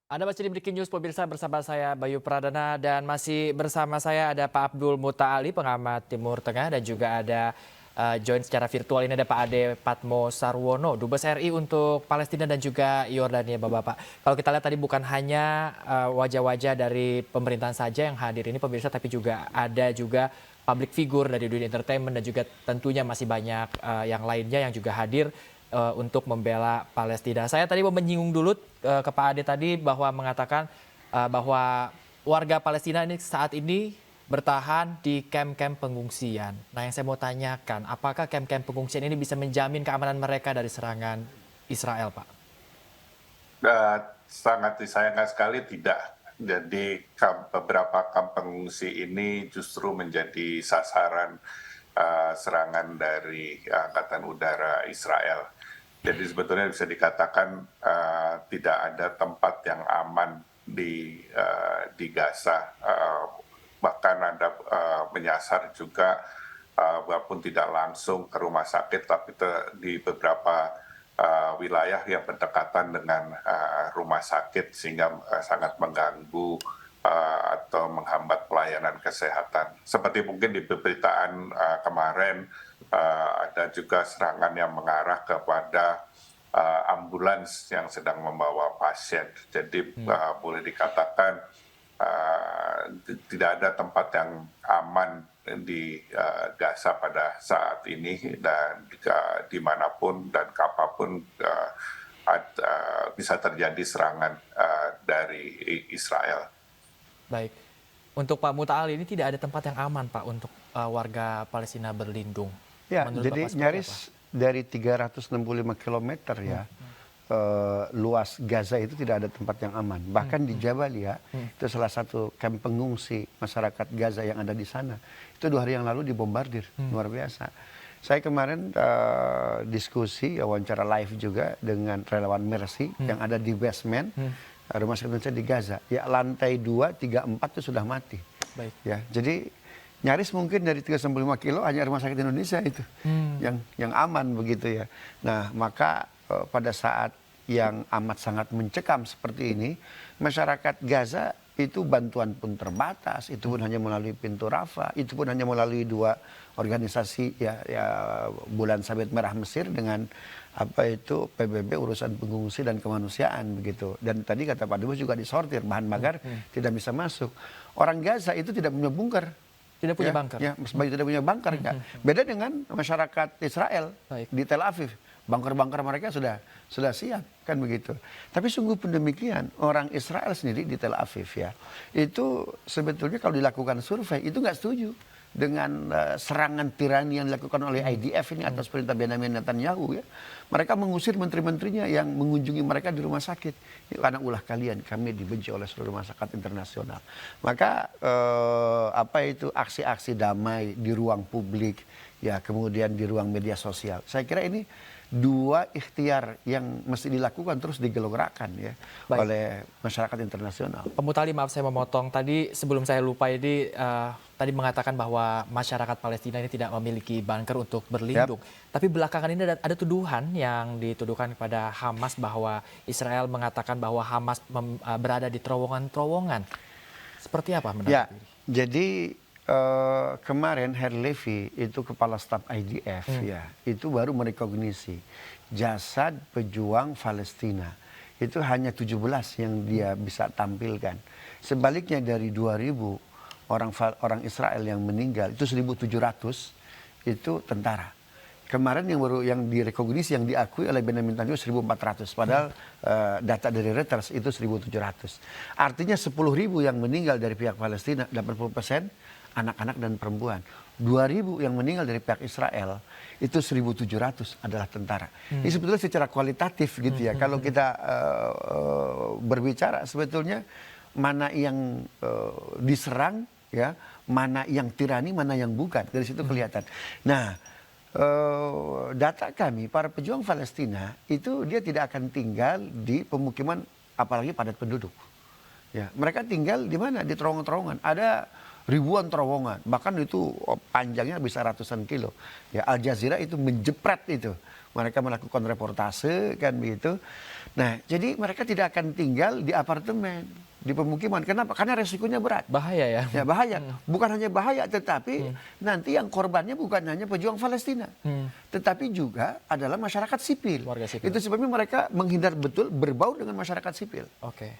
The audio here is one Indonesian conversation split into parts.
Anda masih di Breaking News pemirsa bersama saya Bayu Pradana dan masih bersama saya ada Pak Abdul Muta Ali pengamat Timur Tengah dan juga ada join secara virtual ini ada Pak Ade Patmo Sarwono Dubes RI untuk Palestina dan juga Yordania Bapak-bapak. Kalau kita lihat tadi bukan hanya wajah-wajah dari pemerintahan saja yang hadir ini pemirsa tapi juga ada juga public figure dari dunia entertainment dan juga tentunya masih banyak yang lainnya yang juga hadir untuk membela Palestina. Saya tadi mau menyinggung dulu ke Pak Ade tadi bahwa mengatakan bahwa warga Palestina ini saat ini bertahan di kamp-kamp pengungsian. Nah, yang saya mau tanyakan, apakah kamp-kamp pengungsian ini bisa menjamin keamanan mereka dari serangan Israel, Pak? Sangat disayangkan sekali tidak. Jadi beberapa kamp pengungsi ini justru menjadi sasaran serangan dari Angkatan Udara Israel. Jadi sebetulnya bisa dikatakan tidak ada tempat yang aman di Gaza. Bahkan ada menyasar juga walaupun tidak langsung ke rumah sakit, tapi di beberapa wilayah yang berdekatan dengan rumah sakit sehingga sangat mengganggu atau menghambat pelayanan kesehatan. Seperti mungkin di pemberitaan kemarin ada juga serangan yang mengarah kepada ambulans yang sedang membawa pasien. Jadi boleh dikatakan tidak ada tempat yang aman di Gaza pada saat ini dan dimanapun dan kapanpun bisa terjadi serangan dari Israel. Baik, untuk Pak Muta Ali ini tidak ada tempat yang aman Pak untuk warga Palestina berlindung. Ya, Menurut jadi Bapak nyaris dari 365 kilometer ya, luas Gaza itu tidak ada tempat yang aman. Bahkan di Jabalia, itu salah satu kamp pengungsi masyarakat Gaza yang ada di sana. Itu 2 hari yang lalu dibombardir, luar biasa. Saya kemarin diskusi, wawancara live juga dengan relawan Mercy yang ada di basement rumah sakit Indonesia di Gaza. Ya, lantai 2, 3, 4 itu sudah mati. Baik. Ya, jadi nyaris mungkin dari 3,5 kilo hanya rumah sakit Indonesia itu yang aman begitu ya. Nah, maka pada saat yang amat sangat mencekam seperti ini, masyarakat Gaza itu bantuan pun terbatas, itu pun hanya melalui pintu Rafah, itu pun hanya melalui 2 organisasi ya Bulan Sabit Merah Mesir dengan PBB urusan pengungsi dan kemanusiaan begitu. Dan tadi kata Pak Dubes juga disortir, bahan bakar tidak bisa masuk. Orang Gaza itu tidak punya bunker. Tidak punya bunker. Ya, tidak punya bunker. Beda dengan masyarakat Israel di Tel Aviv. Bunker-bunker mereka sudah siap kan begitu. Tapi sungguh pun demikian, orang Israel sendiri di Tel Aviv ya, itu sebetulnya kalau dilakukan survei itu nggak setuju dengan serangan tirani yang dilakukan oleh IDF ini atas perintah Benjamin Netanyahu ya. Mereka mengusir menteri-menterinya yang mengunjungi mereka di rumah sakit. Ya, karena ulah kalian, kami dibenci oleh seluruh masyarakat internasional. Maka aksi-aksi damai di ruang publik, ya kemudian di ruang media sosial. Saya kira ini 2 ikhtiar yang mesti dilakukan terus digelontorkan ya oleh masyarakat internasional. Pak Mutali, maaf saya memotong tadi sebelum saya lupa ini tadi mengatakan bahwa masyarakat Palestina ini tidak memiliki bunker untuk berlindung. Tapi belakangan ini ada tuduhan yang dituduhkan kepada Hamas bahwa Israel mengatakan bahwa Hamas berada di terowongan-terowongan. Seperti apa menurut ya, jadi kemarin Herr Levy itu kepala staf IDF ya, itu baru merekognisi jasad pejuang Palestina itu hanya 17 yang dia bisa tampilkan. Sebaliknya dari 2.000 orang Israel yang meninggal itu 1.700 itu tentara. Kemarin yang direkognisi, yang diakui oleh Benjamin Netanyahu 1.400, padahal data dari Reuters itu 1.700. Artinya 10.000 yang meninggal dari pihak Palestina, 80% anak-anak dan perempuan. 2.000 yang meninggal dari pihak Israel, itu 1.700 adalah tentara. Ini sebetulnya secara kualitatif gitu ya. Kalau kita berbicara sebetulnya mana yang diserang, ya, mana yang tirani, mana yang bukan. Dari situ kelihatan. Nah, data kami, para pejuang Palestina, itu dia tidak akan tinggal di pemukiman apalagi padat penduduk. Ya, mereka tinggal di mana? Di terowongan-terowongan. Ada ribuan terowongan, bahkan itu panjangnya bisa ratusan kilo. Ya, Al Jazeera itu menjepret itu mereka melakukan reportase kan begitu. Nah, jadi mereka tidak akan tinggal di apartemen, di pemukiman. Kenapa? Karena resikonya berat. Bahaya ya. Ya bahaya. Bukan hanya bahaya, tetapi nanti yang korbannya bukan hanya pejuang Palestina, tetapi juga adalah masyarakat sipil. Warga sipil. Itu sebabnya mereka menghindar betul berbaur dengan masyarakat sipil. Oke.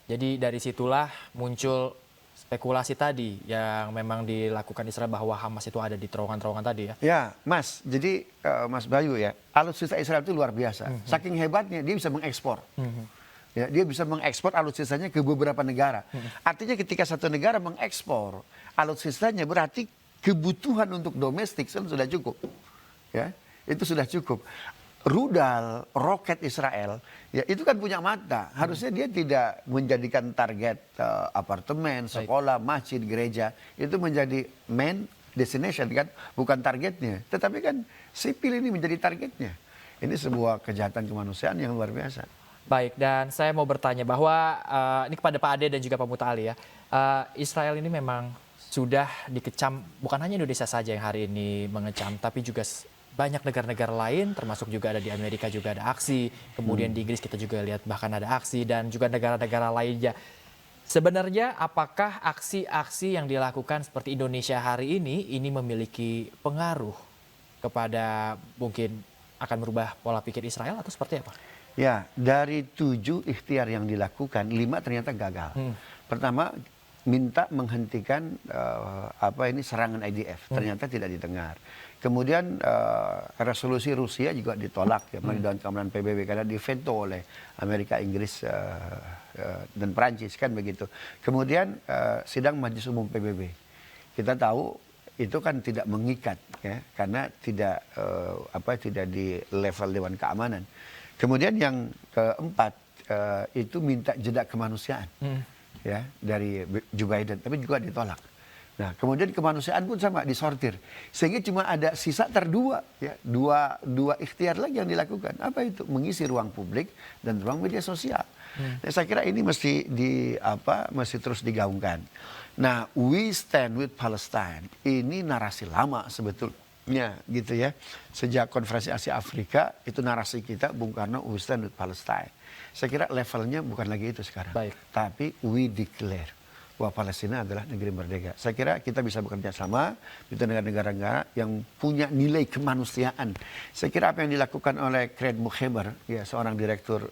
Jadi dari situlah muncul spekulasi tadi yang memang dilakukan Israel bahwa Hamas itu ada di terowongan-terowongan tadi ya. Ya, Mas. Jadi Mas Bayu ya, alutsista Israel itu luar biasa. Saking hebatnya dia bisa mengekspor. Ya, dia bisa mengekspor alutsistanya ke beberapa negara. Artinya ketika satu negara mengekspor alutsistanya berarti kebutuhan untuk domestik sudah cukup. Ya, itu sudah cukup. Rudal, roket Israel, ya itu kan punya mata. Harusnya dia tidak menjadikan target apartemen, sekolah, masjid, gereja. Itu menjadi main destination kan, bukan targetnya. Tetapi kan sipil ini menjadi targetnya. Ini sebuah kejahatan kemanusiaan yang luar biasa. Baik, dan saya mau bertanya bahwa ini kepada Pak Ade dan juga Pak Muta'ali ya. Israel ini memang sudah dikecam, bukan hanya Indonesia saja yang hari ini mengecam, tapi juga banyak negara-negara lain, termasuk juga ada di Amerika juga ada aksi, kemudian di Inggris kita juga lihat bahkan ada aksi, dan juga negara-negara lainnya. Sebenarnya apakah aksi-aksi yang dilakukan seperti Indonesia hari ini memiliki pengaruh kepada mungkin akan merubah pola pikir Israel atau seperti apa? Ya, dari 7 ikhtiar yang dilakukan, 5 ternyata gagal. Pertama, minta menghentikan serangan IDF, ternyata tidak didengar. Kemudian resolusi Rusia juga ditolak ya melalui Dewan Keamanan PBB karena diveto oleh Amerika, Inggris dan Perancis kan begitu. Kemudian sidang Majelis Umum PBB, kita tahu itu kan tidak mengikat ya karena tidak tidak di level Dewan Keamanan. Kemudian yang keempat itu minta jeda kemanusiaan ya dari Joe Biden, tapi juga ditolak. Nah, kemudian kemanusiaan pun sama disortir, sehingga cuma ada sisa terdua ya dua ikhtiar lagi yang dilakukan. Apa itu? Mengisi ruang publik dan ruang media sosial. Nah, saya kira ini mesti mesti terus digaungkan. Nah, we stand with Palestine ini narasi lama sebetulnya gitu ya. Sejak konferensi Asia Afrika itu narasi kita Bung Karno, we stand with Palestine. Saya kira levelnya bukan lagi itu sekarang. Baik. Tapi we declare bahwa Palestina adalah negeri merdeka. Saya kira kita bisa bekerja sama dengan negara-negara yang punya nilai kemanusiaan. Saya kira apa yang dilakukan oleh Craig Mukheber, ya seorang direktur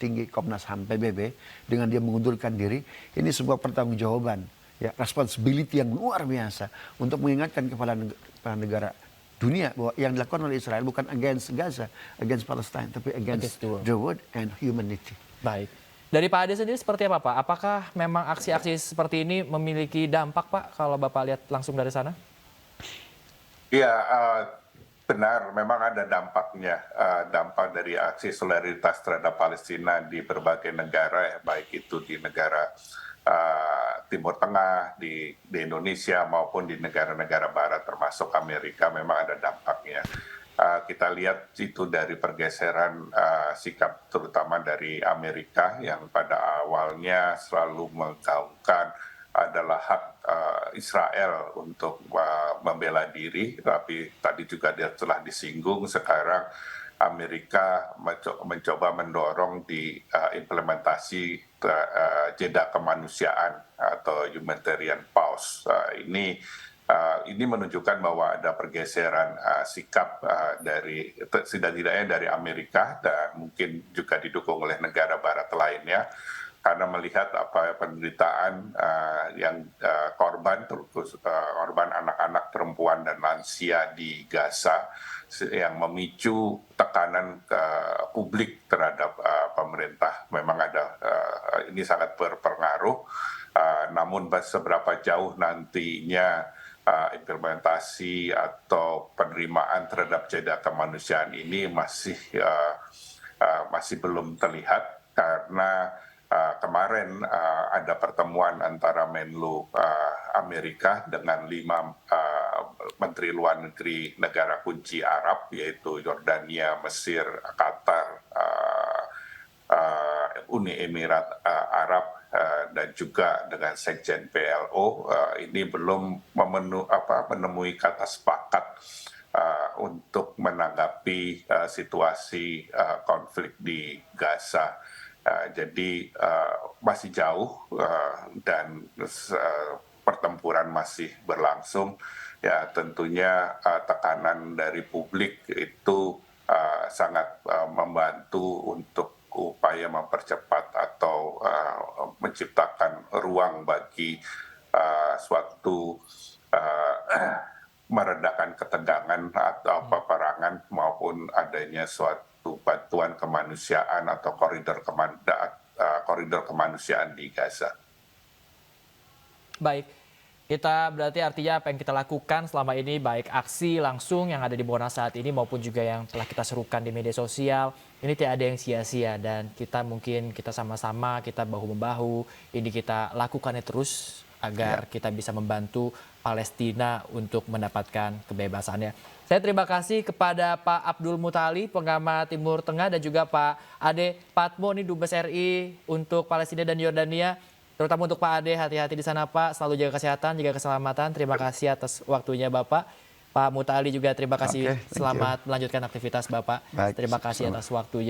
tinggi Komnas HAM PBB, dengan dia mengundurkan diri, ini sebuah pertanggungjawaban, ya responsibility yang luar biasa untuk mengingatkan kepala negara dunia bahwa yang dilakukan oleh Israel bukan against Gaza, against Palestine, tapi against the world and humanity. Baik. Dari Pak Ade sendiri seperti apa Pak? Apakah memang aksi-aksi seperti ini memiliki dampak Pak kalau Bapak lihat langsung dari sana? Iya, benar. Memang ada dampaknya. Dampak dari aksi solidaritas terhadap Palestina di berbagai negara, ya, baik itu di negara Timur Tengah, di Indonesia maupun di negara-negara Barat termasuk Amerika, memang ada dampaknya. Kita lihat itu dari pergeseran sikap terutama dari Amerika yang pada awalnya selalu menggaungkan adalah hak Israel untuk membela diri, tapi tadi juga dia telah disinggung sekarang Amerika mencoba mendorong di implementasi jeda kemanusiaan atau humanitarian pause. Ini menunjukkan bahwa ada pergeseran sikap dari setidaknya dari Amerika dan mungkin juga didukung oleh negara Barat lainnya karena melihat penderitaan yang korban anak-anak, perempuan dan lansia di Gaza yang memicu tekanan ke publik terhadap pemerintah. Memang ada ini sangat berpengaruh. Namun seberapa jauh nantinya implementasi atau penerimaan terhadap jeda kemanusiaan ini masih belum terlihat karena kemarin ada pertemuan antara Menlu Amerika dengan 5 Menteri Luar Negeri negara kunci Arab yaitu Yordania, Mesir, Qatar, Uni Emirat Arab dan juga dengan Sekjen PLO ini belum menemui kata sepakat untuk menanggapi situasi konflik di Gaza. Jadi masih jauh dan pertempuran masih berlangsung. Ya tentunya tekanan dari publik itu sangat membantu untuk upaya mempercepat atau menciptakan ruang bagi suatu meredakan ketegangan atau peperangan maupun adanya suatu bantuan kemanusiaan atau koridor kemanusiaan di Gaza. Baik, kita berarti artinya apa yang kita lakukan selama ini, baik aksi langsung yang ada di Monas saat ini maupun juga yang telah kita serukan di media sosial, ini tidak ada yang sia-sia dan kita sama-sama kita bahu-membahu, ini kita lakukannya terus agar kita bisa membantu Palestina untuk mendapatkan kebebasannya. Saya terima kasih kepada Pak Abdul Mutali, pengamat Timur Tengah, dan juga Pak Ade Patmo, nih Dubes RI untuk Palestina dan Yordania. Terutama untuk Pak Ade, hati-hati di sana Pak, selalu jaga kesehatan, jaga keselamatan. Terima kasih atas waktunya Bapak. Pak Mutali juga terima kasih, selamat melanjutkan aktivitas Bapak. Baik, Terima kasih atas waktunya.